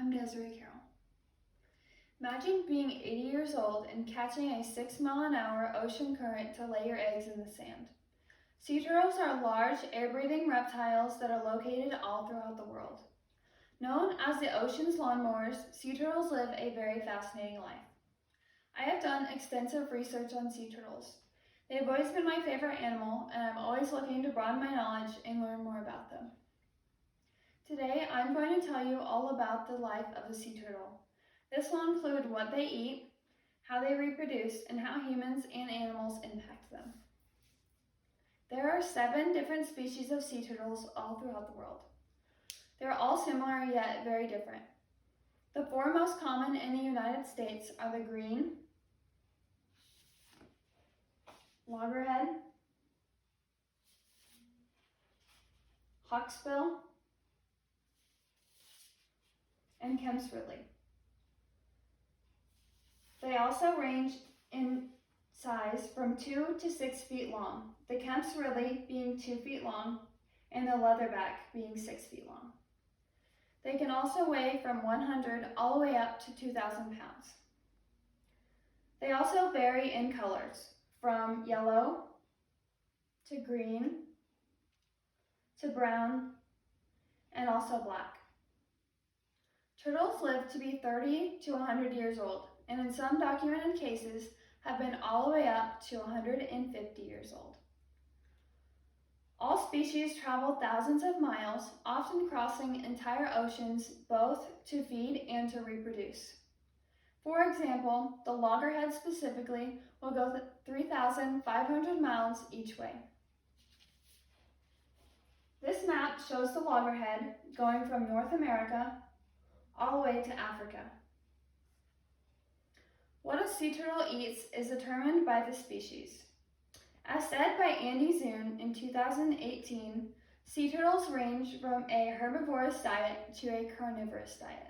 I'm Desiree Carroll. Imagine being 80 years old and catching a 6-mile-an-hour ocean current to lay your eggs in the sand. Sea turtles are large, air-breathing reptiles that are located all throughout the world. Known as the ocean's lawnmowers, sea turtles live a very fascinating life. I have done extensive research on sea turtles. They have always been my favorite animal, and I'm always looking to broaden my knowledge and learn more about them. Today, I'm going to tell you all about the life of a sea turtle. This will include what they eat, how they reproduce, and how humans and animals impact them. There are 7 different species of sea turtles all throughout the world. They're all similar yet very different. The 4 most common in the United States are the green, loggerhead, hawksbill, and Kemp's Ridley. They also range in size from 2 to 6 feet long, the Kemp's Ridley being 2 feet long and the leatherback being 6 feet long. They can also weigh from 100 all the way up to 2,000 pounds. They also vary in colors, from yellow to green to brown and also black. Turtles live to be 30 to 100 years old, and in some documented cases have been all the way up to 150 years old. All species travel thousands of miles, often crossing entire oceans both to feed and to reproduce. For example, the loggerhead specifically will go 3,500 miles each way. This map shows the loggerhead going from North America all the way to Africa. What a sea turtle eats is determined by the species. As said by Andy Zoon in 2018, sea turtles range from a herbivorous diet to a carnivorous diet.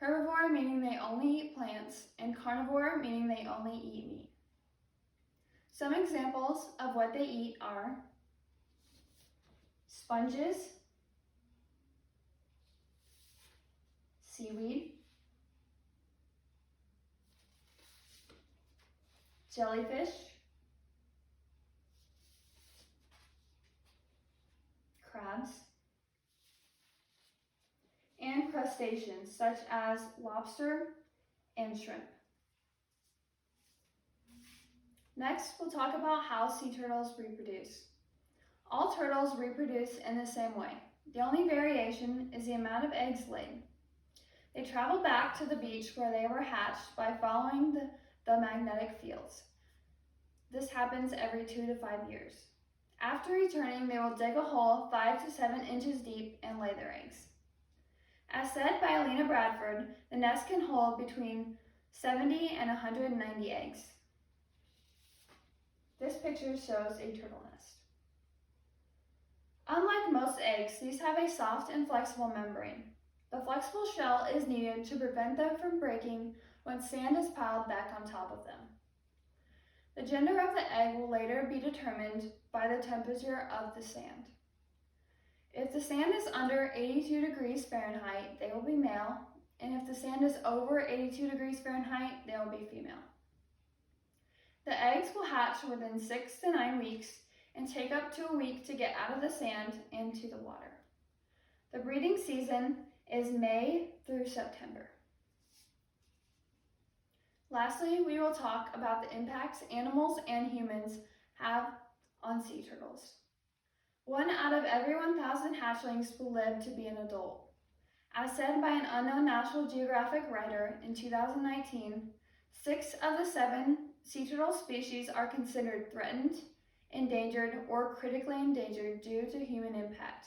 Herbivore meaning they only eat plants, and carnivore meaning they only eat meat. Some examples of what they eat are sponges, seaweed, jellyfish, crabs, and crustaceans such as lobster and shrimp. Next, we'll talk about how sea turtles reproduce. All turtles reproduce in the same way. The only variation is the amount of eggs laid. They travel back to the beach where they were hatched by following the magnetic fields. This happens every 2 to 5 years. After returning, they will dig a hole 5 to 7 inches deep and lay their eggs. As said by Alina Bradford, the nest can hold between 70 and 190 eggs. This picture shows a turtle nest. Unlike most eggs, these have a soft and flexible membrane. The flexible shell is needed to prevent them from breaking when sand is piled back on top of them. The gender of the egg will later be determined by the temperature of the sand. If the sand is under 82 degrees Fahrenheit, they will be male, and if the sand is over 82 degrees Fahrenheit, they will be female. The eggs will hatch within 6 to 9 weeks and take up to a week to get out of the sand and to the water. The breeding season is May through September. Lastly, we will talk about the impacts animals and humans have on sea turtles. 1 out of every 1,000 hatchlings will live to be an adult. As said by an unknown National Geographic writer in 2019, 6 of the 7 sea turtle species are considered threatened, endangered, or critically endangered due to human impact.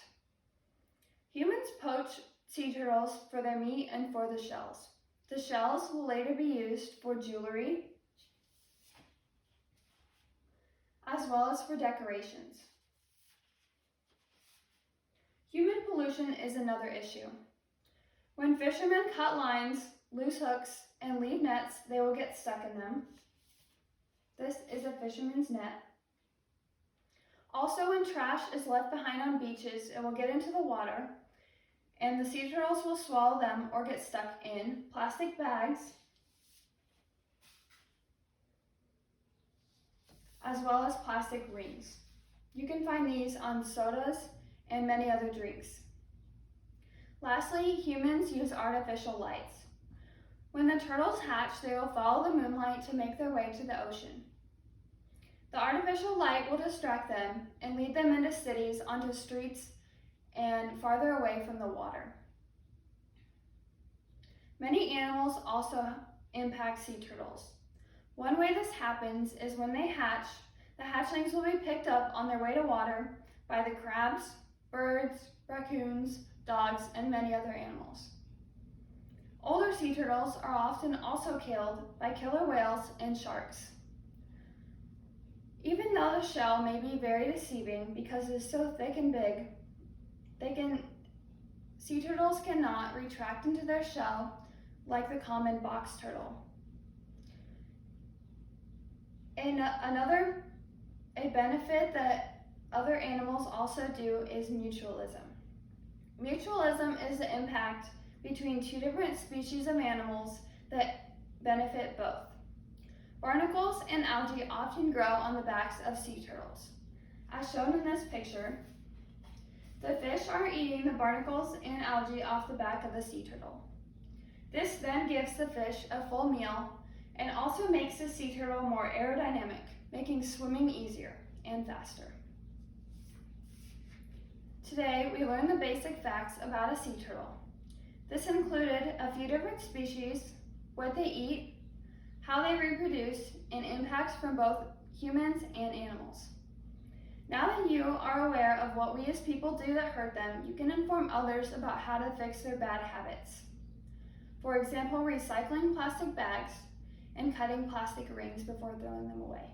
Humans poach sea turtles for their meat and for the shells. The shells will later be used for jewelry, as well as for decorations. Human pollution is another issue. When fishermen cut lines, loose hooks, and leave nets, they will get stuck in them. This is a fisherman's net. Also, when trash is left behind on beaches, it will get into the water, and the sea turtles will swallow them or get stuck in plastic bags, as well as plastic rings. You can find these on sodas and many other drinks. Lastly, humans use artificial lights. When the turtles hatch, they will follow the moonlight to make their way to the ocean. The artificial light will distract them and lead them into cities, onto streets, and farther away from the water. Many animals also impact sea turtles. One way this happens is when they hatch, the hatchlings will be picked up on their way to water by the crabs, birds, raccoons, dogs, and many other animals. Older sea turtles are often also killed by killer whales and sharks. Even though the shell may be very deceiving because it is so thick and big, sea turtles cannot retract into their shell like the common box turtle. And a benefit that other animals also do is mutualism. Mutualism is the impact between two different species of animals that benefit both. Barnacles and algae often grow on the backs of sea turtles. As shown in this picture, the fish are eating the barnacles and algae off the back of the sea turtle. This then gives the fish a full meal and also makes the sea turtle more aerodynamic, making swimming easier and faster. Today, we learned the basic facts about a sea turtle. This included a few different species, what they eat, how they reproduce, and impacts from both humans and animals. Now that you are aware of what we as people do that hurt them, you can inform others about how to fix their bad habits. For example, recycling plastic bags and cutting plastic rings before throwing them away.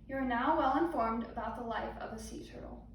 You are now well informed about the life of a sea turtle.